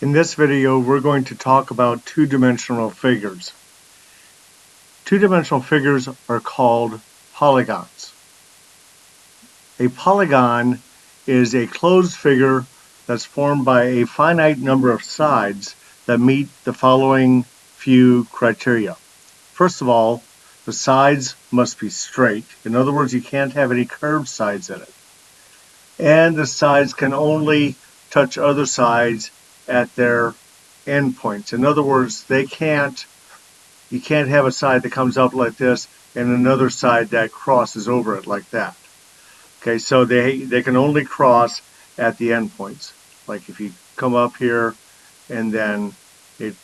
In this video, we're going to talk about two-dimensional figures. Two-dimensional figures are called polygons. A polygon is a closed figure that's formed by a finite number of sides that meet the following few criteria. First of all, the sides must be straight. In other words, you can't have any curved sides in it. And the sides can only touch other sides at their endpoints. In other words, you can't have a side that comes up like this and another side that crosses over it like that. Okay, so they can only cross at the endpoints. Like if you come up here and then it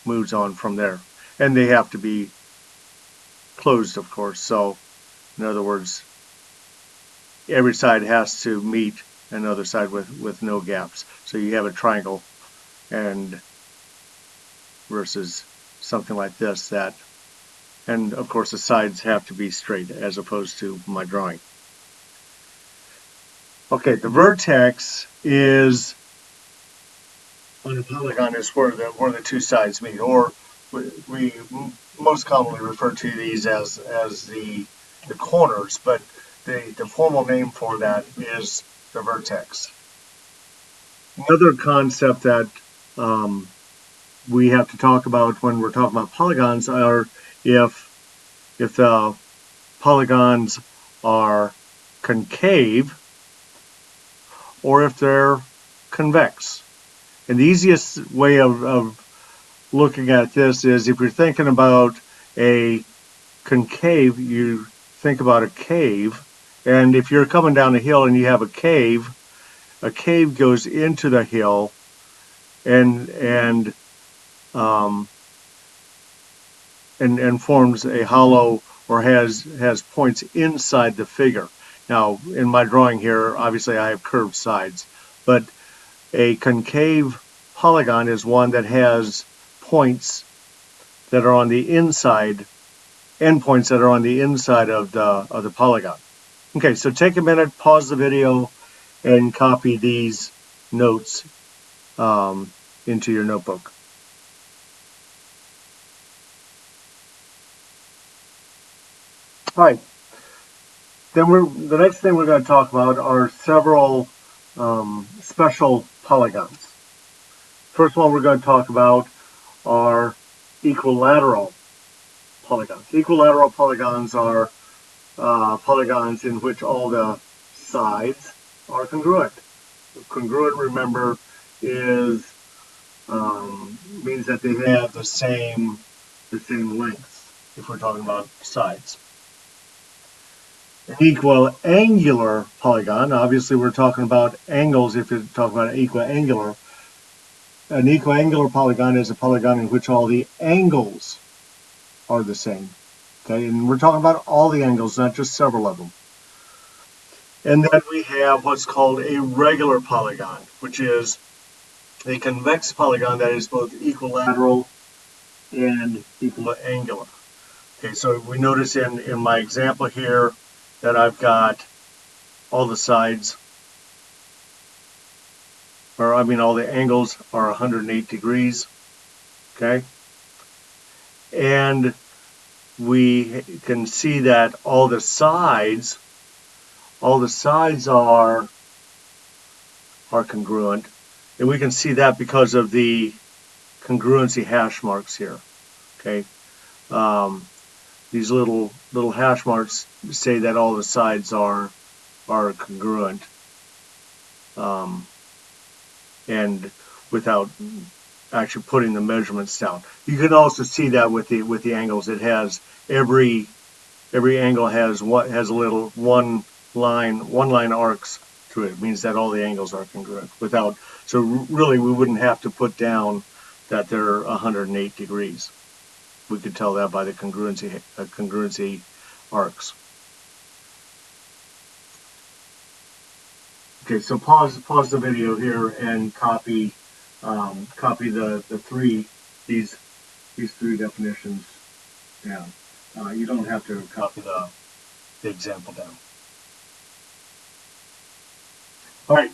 moves on from there. And they have to be closed, of course. So in other words, every side has to meet another side with no gaps. So you have a triangle and versus something like this and of course the sides have to be straight as opposed to my drawing. Okay, the vertex is on a polygon is where the two sides meet, or we most commonly refer to these as the corners, but the formal name for that is the vertex. Another concept that we have to talk about when we're talking about polygons are if the polygons are concave or if they're convex. And the easiest way of looking at this is if you're thinking about a concave, you think about a cave. And if you're coming down a hill and you have a cave goes into the hill and forms a hollow or has points inside the figure. Now, in my drawing here, obviously I have curved sides, but a concave polygon is one that has points that are on the inside, endpoints that are on the inside of the polygon. Okay, so take a minute, pause the video, and copy these notes into your notebook. All right. Then the next thing we're going to talk about are several special polygons. First one we're going to talk about are equilateral polygons. Equilateral polygons are polygons in which all the sides are congruent. Congruent, remember, is means that they have the same length. If we're talking about sides. An equiangular polygon, obviously we're talking about angles if you're talking about equiangular. An equiangular polygon is a polygon in which all the angles are the same. Okay, and we're talking about all the angles, not just several of them. And then we have what's called a regular polygon, which is a convex polygon that is both equilateral and equiangular. Okay, so we notice in my example here that I've got all the sides, or I mean all the angles are 108 degrees, okay? And we can see that all the sides are congruent, and we can see that because of the congruency hash marks here, okay? These little hash marks say that all the sides are congruent, and without actually putting the measurements down. You can also see that with the angles. It has every angle has a little one line arcs through it. It means that all the angles are congruent so really we wouldn't have to put down that they're 108 degrees. We could tell that by the congruency arcs. Okay, so pause the video here and copy these three definitions down. You don't have to copy the example down. All right,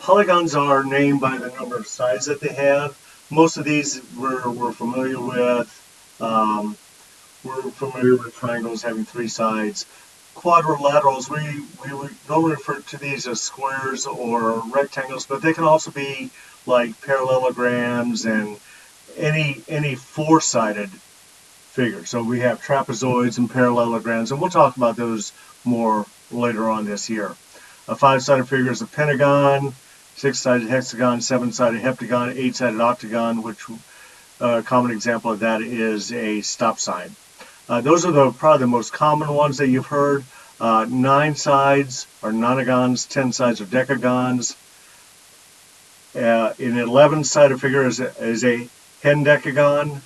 polygons are named by the number of sides that they have. Most of these we're familiar with. We're familiar with triangles having 3 sides. Quadrilaterals, we would normally refer to these as squares or rectangles, but they can also be like parallelograms and any 4-sided figure. So we have trapezoids and parallelograms, and we'll talk about those more later on this year. A 5-sided figure is a pentagon, 6-sided hexagon, 7-sided heptagon, 8-sided octagon, which a common example of that is a stop sign. Those are probably the most common ones that you've heard. 9 sides are nonagons, 10 sides are decagons. An 11-sided figure is a hendecagon.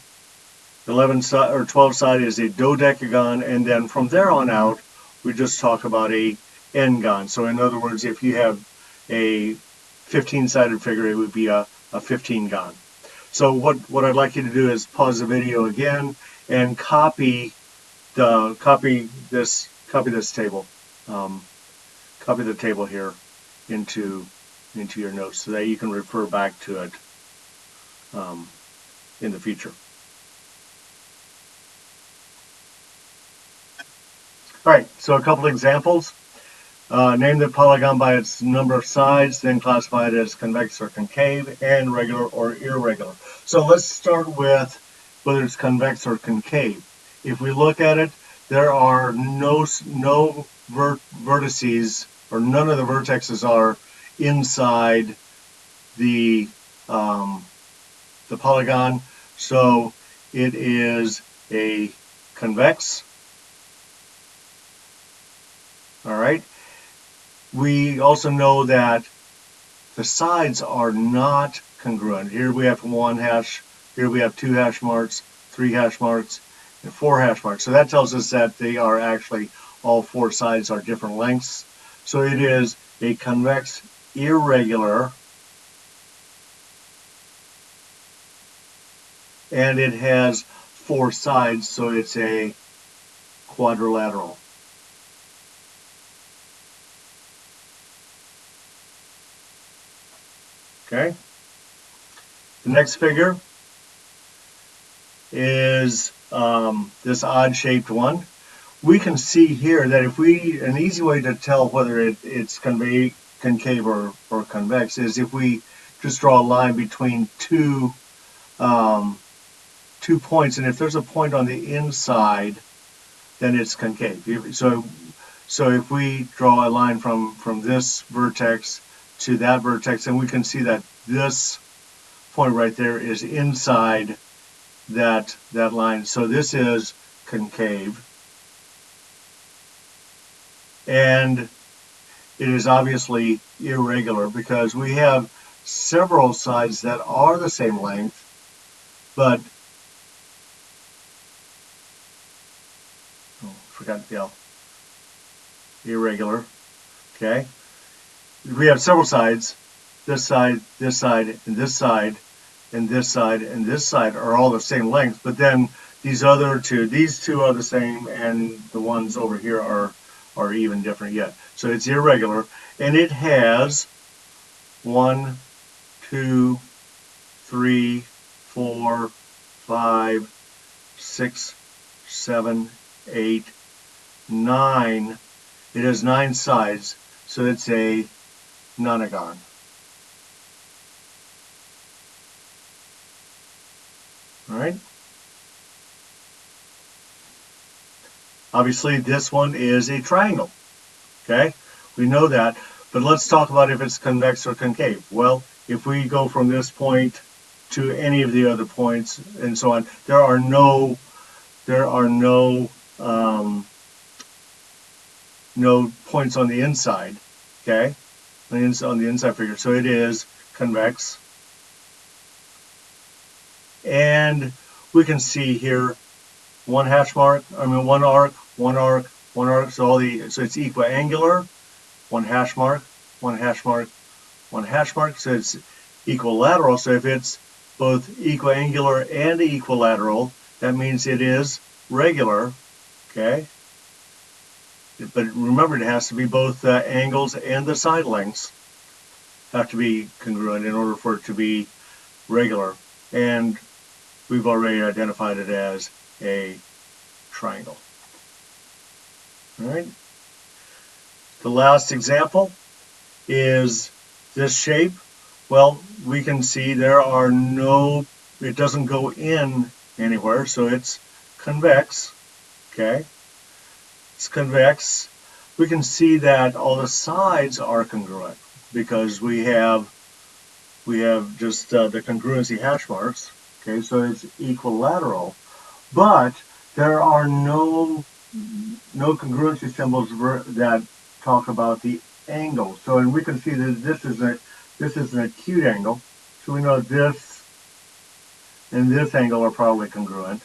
12-sided is a dodecagon, and then from there on out, we just talk about a n-gon. So in other words, if you have a 15-sided figure, it would be a 15-gon. So what I'd like you to do is pause the video again and copy this table, copy the table here into your notes so that you can refer back to it in the future. All right, so a couple examples. Name the polygon by its number of sides, then classify it as convex or concave, and regular or irregular. So let's start with whether it's convex or concave. If we look at it, there are no vertices, or none of the vertexes are inside the polygon, so it is a convex. All right. We also know that the sides are not congruent. Here we have 1 hash, here we have 2 hash marks, 3 hash marks, and 4 hash marks. So that tells us that they are actually, all 4 sides are different lengths. So it is a convex irregular, and it has 4 sides, so it's a quadrilateral. Okay. The next figure is this odd-shaped one. We can see here that if an easy way to tell whether it's concave or convex is if we just draw a line between two points, and if there's a point on the inside, then it's concave. So if we draw a line from this vertex to that vertex, and we can see that this point right there is inside that line. So this is concave. And it is obviously irregular because we have several sides that are the same length, but forgot the L. Irregular. Okay. We have several sides. This side, and this side, and this side, and this side, and this side are all the same length, but then these other two, these two are the same, and the ones over here are even different yet. So it's irregular, and it has 1, 2, 3, 4, 5, 6, 7, 8, 9. It has 9 sides, so it's a nonagon. All right. Obviously, this one is a triangle. Okay, we know that, but let's talk about if it's convex or concave. Well, if we go from this point to any of the other points and so on, there are no points on the inside. Okay, on the inside figure, so it is convex. And we can see here one hash mark, one arc, one arc, one arc, so so it's equiangular, 1 hash mark, 1 hash mark, 1 hash mark, so it's equilateral. So if it's both equiangular and equilateral, that means it is regular, okay? But remember, it has to be both the angles and the side lengths. have to be congruent in order for it to be regular. And we've already identified it as a triangle. All right. The last example is this shape. Well, we can see there are no, it doesn't go in anywhere, so it's convex. Okay. It's convex. We can see that all the sides are congruent because we have just the congruency hash marks. Okay, so it's equilateral, but there are no congruency symbols that talk about the angle. So, and we can see that this is an acute angle. So we know this and this angle are probably congruent,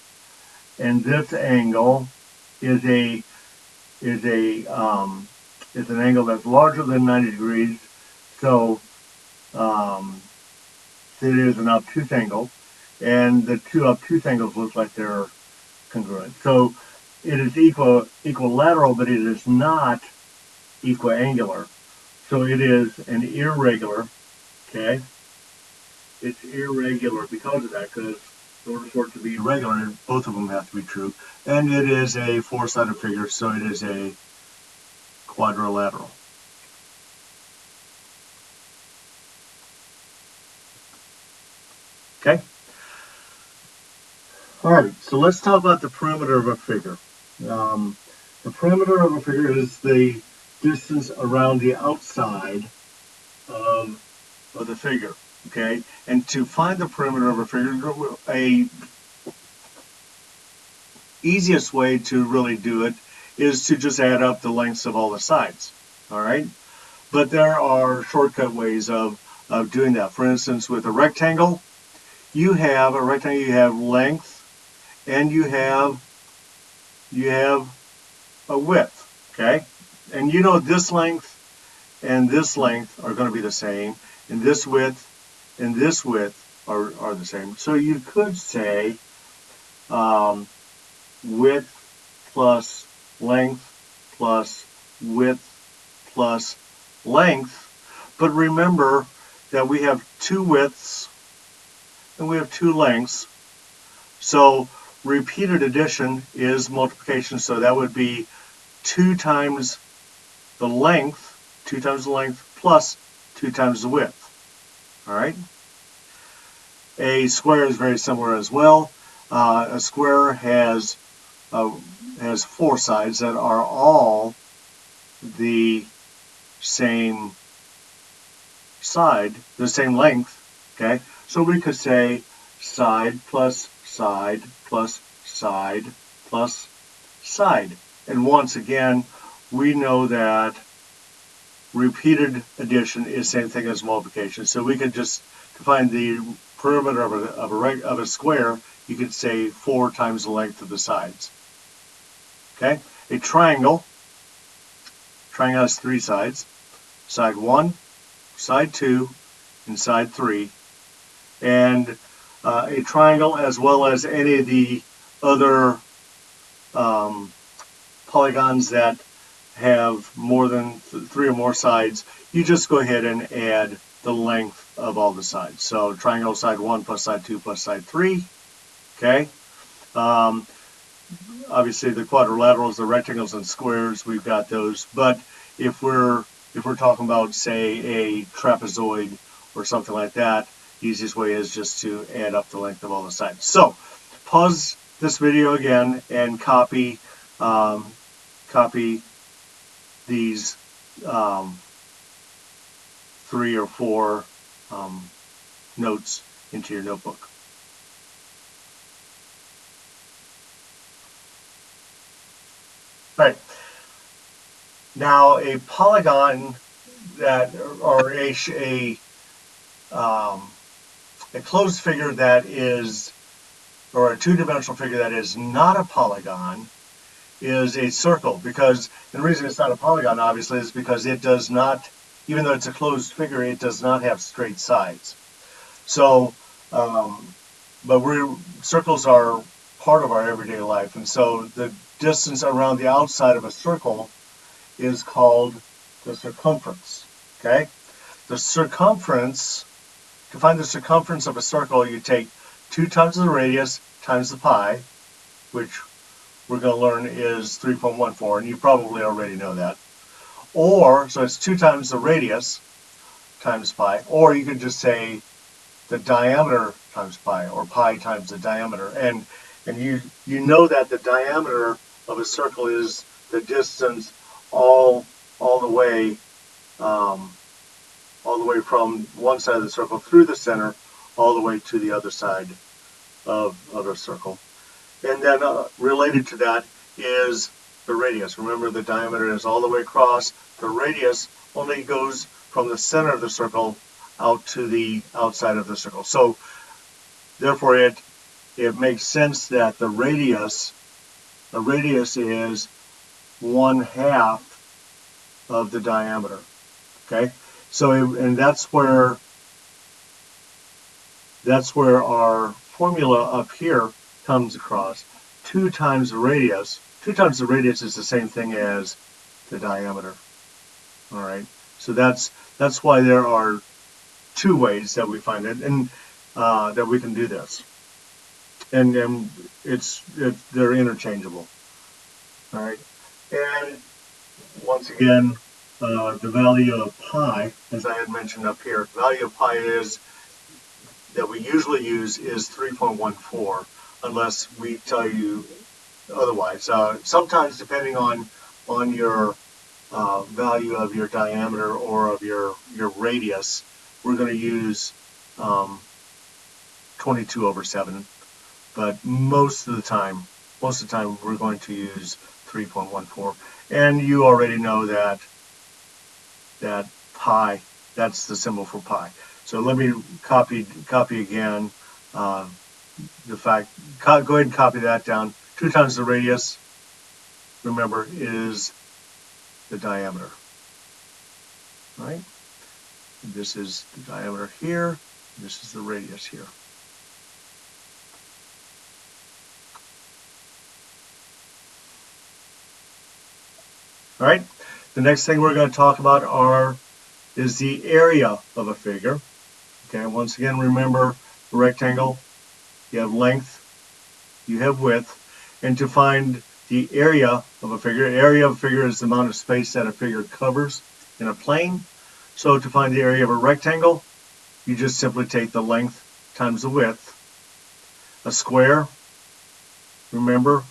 and this angle is a is a is an angle that's larger than 90 degrees. So it is an obtuse angle, and the two obtuse angles look like they're congruent. So it is equilateral, but it is not equiangular. So it is an irregular, okay? It's irregular because of that, because in order for it to be regular, both of them have to be true. And it is a four-sided figure, so it is a quadrilateral. Okay? All right, so let's talk about the perimeter of a figure. The perimeter of a figure is the distance around the outside of the figure, okay? And to find the perimeter of a figure, a easiest way to really do it is to just add up the lengths of all the sides, all right? But there are shortcut ways of doing that. For instance, with a rectangle, you have length and you have a width, okay? And you know this length and this length are going to be the same, and this width are the same. So you could say width plus length plus width plus length. But remember that we have two widths and we have two lengths. So repeated addition is multiplication. So that would be 2 times the length plus 2 times the width. All right. A square is very similar as well. A square has 4 sides that are all the same side, the same length. Okay, so we could say side plus side plus side plus side. And once again, we know that repeated addition is the same thing as multiplication. So we could just, to find the perimeter of a square, you could say 4 times the length of the sides. Okay, a triangle has 3 sides, side 1, side 2, and side 3. And a triangle, as well as any of the other polygons that have more than 3 or more sides, you just go ahead and add the length of all the sides. So triangle side 1 plus side 2 plus side 3. Okay. Obviously the quadrilaterals, the rectangles and squares, we've got those. But if we're talking about, say, a trapezoid or something like that, the easiest way is just to add up the length of all the sides. So pause this video again and copy these 3 or 4 notes into your notebook. Right. Now a polygon that, or a closed figure that is, or a two-dimensional figure that is not a polygon, is a circle. Because the reason it's not a polygon, obviously, is because it does not, even though it's a closed figure, it does not have straight sides. So, but circles are part of our everyday life, and so the distance around the outside of a circle is called the circumference. Okay, the circumference, to find the circumference of a circle, you take 2 times the radius times the pi, which we're going to learn is 3.14, and you probably already know that. Or, so it's 2 times the radius times pi, or you could just say the diameter times pi, or pi times the diameter. And you know that the diameter of a circle is the distance all the way from one side of the circle through the center, all the way to the other side of a circle. And then related to that is the radius. Remember, the diameter is all the way across. The radius only goes from the center of the circle out to the outside of the circle. So therefore it makes sense that the radius is 1/2 of the diameter. Okay, so and that's where our formula up here comes across. 2 times the radius. 2 times the radius is the same thing as the diameter. All right, so that's why there are 2 ways that we find it, and that we can do this, and they're interchangeable. All right, and once again, the value of pi, as I had mentioned up here, the value of pi is that we usually use is 3.14, unless we tell you otherwise. Sometimes, depending on your value of your diameter or of your radius, we're going to use 22/7. But most of the time we're going to use 3.14. And you already know that pi, that's the symbol for pi. So let me copy again the fact. Go ahead and copy that down. 2 times the radius, remember, is the diameter. Right? This is the diameter here. This is the radius here. All right. The next thing we're going to talk about is the area of a figure. Okay. Once again, remember the rectangle. You have length. You have width. And to find the area of a figure is the amount of space that a figure covers in a plane. So to find the area of a rectangle, you just simply take the length times the width. A square, remember,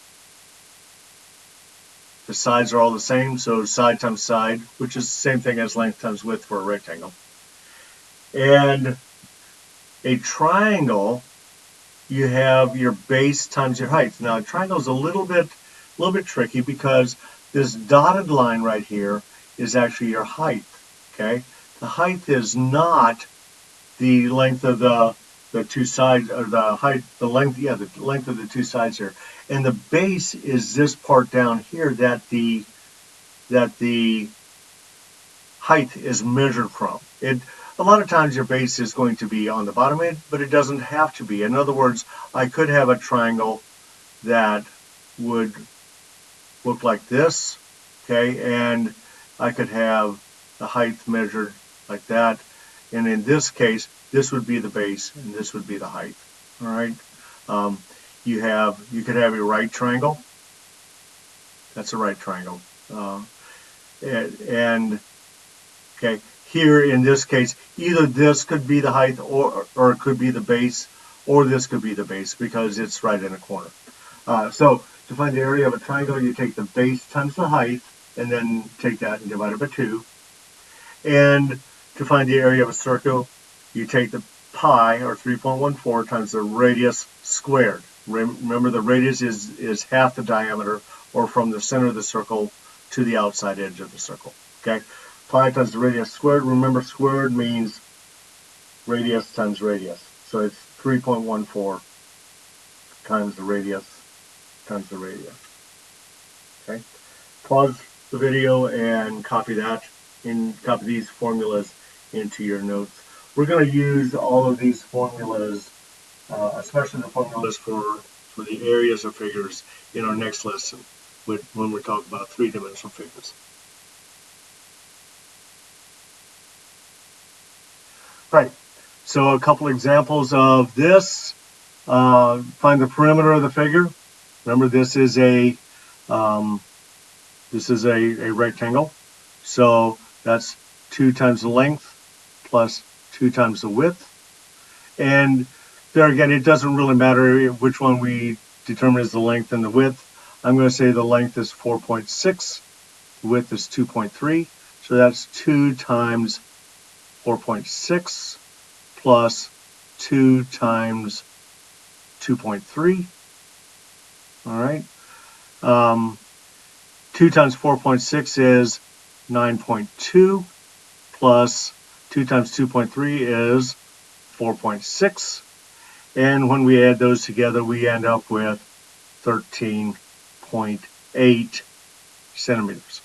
the sides are all the same, so side times side, which is the same thing as length times width for a rectangle. And a triangle, you have your base times your height. Now a triangle is a little bit tricky because this dotted line right here is actually your height. Okay, the height is not the length of the 2 sides, or the height, the length of the 2 sides here. And the base is this part down here that the height is measured from. A lot of times your base is going to be on the bottom end, but it doesn't have to be. In other words, I could have a triangle that would look like this, okay, and I could have the height measured like that. And in this case, this would be the base and this would be the height. All right. You could have a right triangle. That's a right triangle. And okay, here in this case, either this could be the height or it could be the base, or this could be the base because it's right in a corner. So to find the area of a triangle, you take the base times the height, and then take that and divide it by 2. And to find the area of a circle, you take the pi, or 3.14, times the radius squared. Remember, the radius is half the diameter, or from the center of the circle to the outside edge of the circle. Okay, pi times the radius squared. Remember, squared means radius times radius. So it's 3.14 times the radius times the radius. Okay, pause the video and copy that, and copy these formulas into your notes. We're going to use all of these formulas, especially the formulas for the areas of figures, in our next lesson when we talk about 3-dimensional figures. Right. So a couple examples of this. Find the perimeter of the figure. Remember, this is a rectangle. So that's 2 times the length plus 2 times the width. And there again, it doesn't really matter which one we determine as the length and the width. I'm going to say the length is 4.6, the width is 2.3. So that's 2 times 4.6 plus 2 times 2.3. All right. 2 times 4.6 is 9.2 plus 2 times 2.3 is 4.6. And when we add those together, we end up with 13.8 centimeters.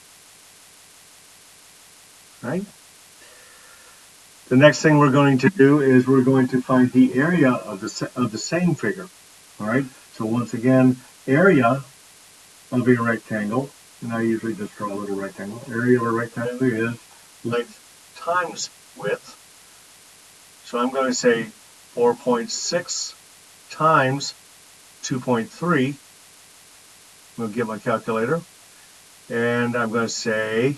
Right? The next thing we're going to do is we're going to find the area of the same figure. All right. So once again, area of a rectangle, and I usually just draw a little rectangle. Area of a rectangle is length times width. So I'm going to say 4.6 times 2.3. I'm going to get my calculator, and I'm going to say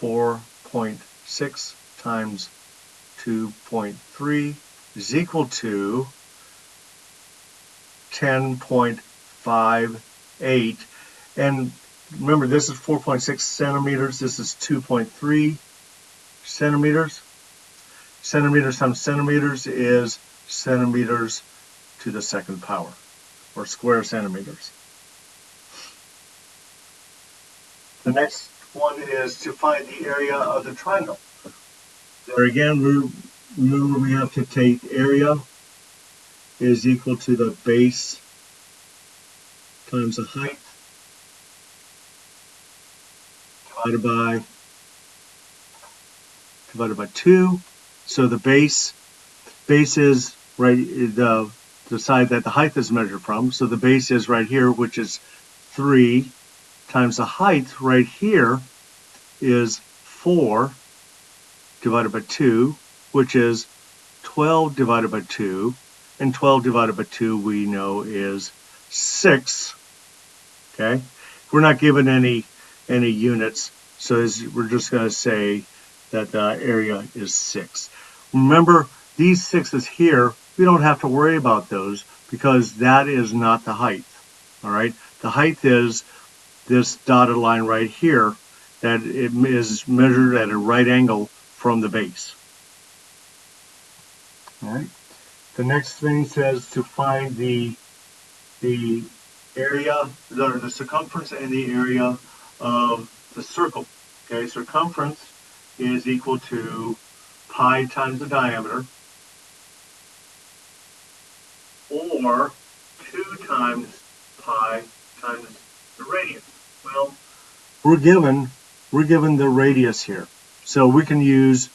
4.6 times 2.3 is equal to 10.58. And remember, this is 4.6 centimeters. This is 2.3 centimeters. Centimeters times centimeters is centimeters to the second power, or square centimeters. The next one is to find the area of the triangle. There again, remember we have to take area is equal to the base times the height divided by 2. So the base is right the side that the height is measured from. So the base is right here, which is 3 times the height right here is 4 divided by 2, which is 12 divided by 2, and 12 divided by 2 we know is 6. Okay, we're not given any units, so we're just going to say that the area is 6. Remember, these 6's here, we don't have to worry about those because that is not the height. All right, the height is this dotted line right here that it is measured at a right angle from the base. All right. The next thing says to find the area, or the circumference and the area of the circle. Okay, circumference is equal to pi times the diameter, or 2 times pi times the radius. Well, we're given the radius here, so we can use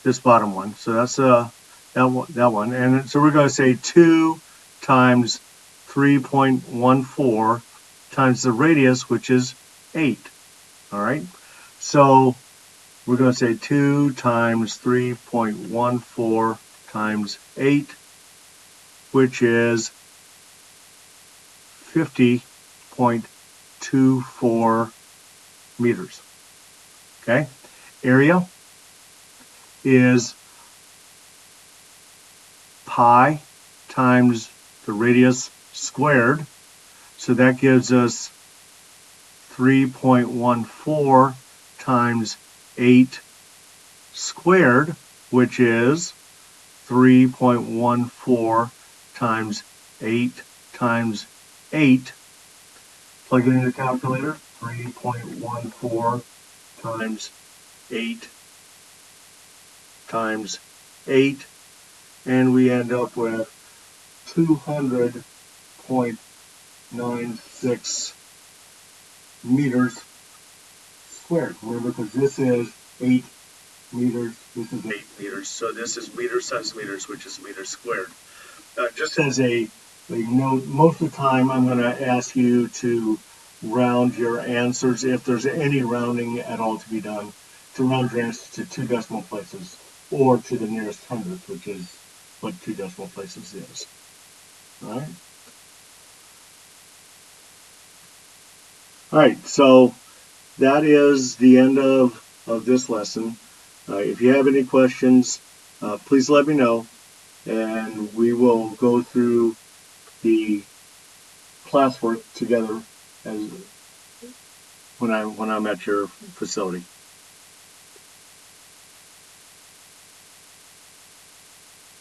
this bottom one. So that's that one, and so we're going to say 2 times 3.14 times the radius, which is 8. All right, so we're going to say 2 times 3.14 times 8, which is 50.24 meters. Okay, area is pi times the radius squared, so that gives us 3.14 times 8 squared, which is 3.14 times 8 times 8. Plug it in the calculator. 3.14 times 8 times 8, and we end up with 200.96 meters squared. Remember, because this is 8 meters, this is 8 meters, so this is meters times meters, which is meters squared. Just as a note, most of the time I'm going to ask you to round your answers if there's any rounding at all to be done. to round trans to 2 decimal places, or to the nearest hundredth, which is what 2 decimal places is. All right. All right. So that is the end of this lesson. If you have any questions, please let me know, and we will go through the classwork together as when I'm at your facility.